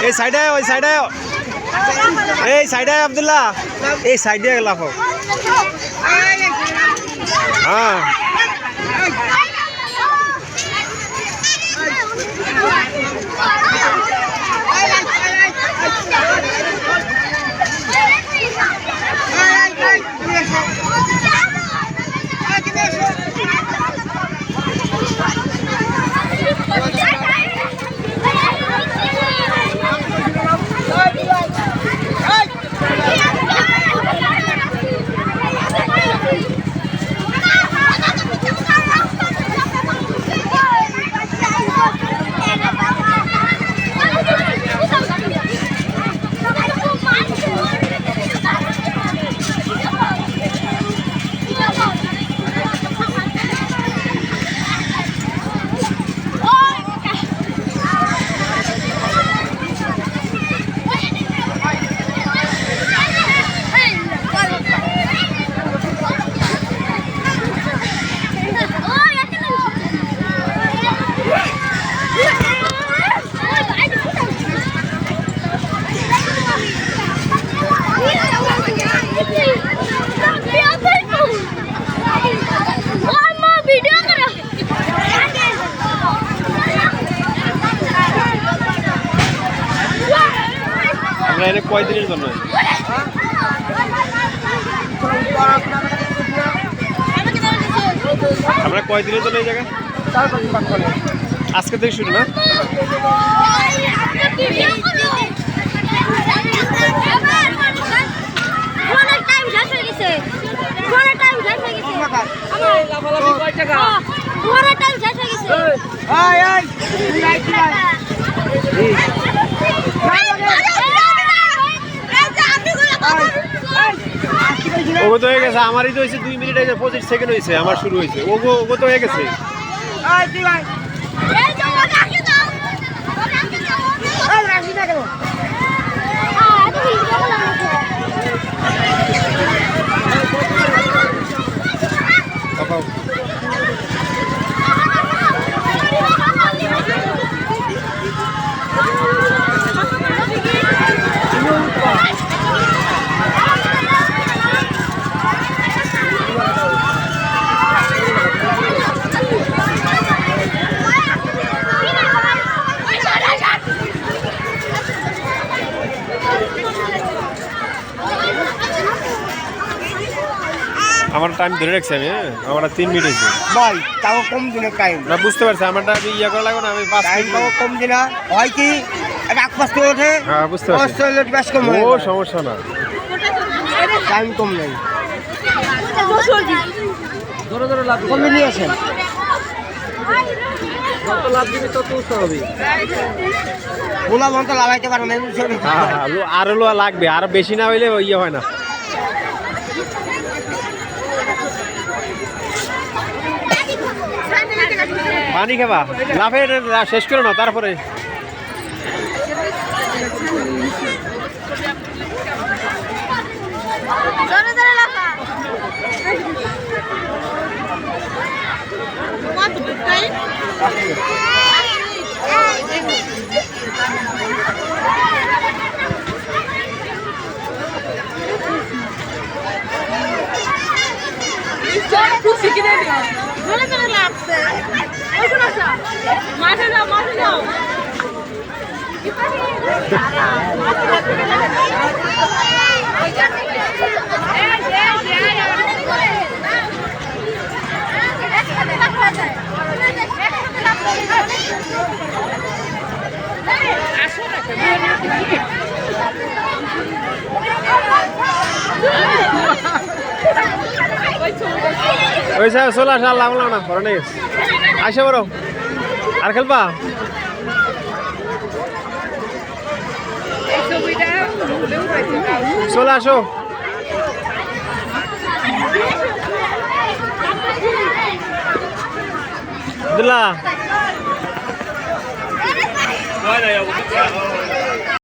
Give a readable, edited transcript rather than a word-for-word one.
এই সাইডে ওই সাইডে এই সাইডে আব্দুল্লাহ এই সাইডে লাফো হ্যাঁ কয়দিনের জন্য আমরা কয়দিনের জন্য এই জায়গায় আজকে থেকে শুরু না ওগো তো হয়ে গেছে আমারই তো হয়েছে 2 মিনিট 25 সেকেন্ড হয়েছে আমার শুরু হয়েছে ওগো তো হয়ে গেছে আমার টাইম ধরে রাখছি আমি আমার 3 মিনিট হয়েছে ভাই তাও কম দিনে টাইম না বুঝতে পারছি আমারটা আমি ইয়া করা লাগবে না আমি 5 মিনিট তাও কম দিনা হয় কি এক পাশে ওঠে হ্যাঁ বুঝতে পারছি বেশ কম ও সমস্যা না টাইম কম নেই ধরে ধরে লাভ কম নিয়ে আসেন যত লাভ দিবি তত উৎসাহ হবে গোলা মন তো লাগাইতে পারো না আর হলো লাগবে আর বেশি না হইলে ইয়ে হয় না পানি খাবা লাফে শেষ করো না তারপরে মাঠে যাও মাঠে যাও ওই সাহেব চলে আসা লাগলাম না পরে নেই আসে বড় আর খেলবা চলে আসো আব্দুল্লাহ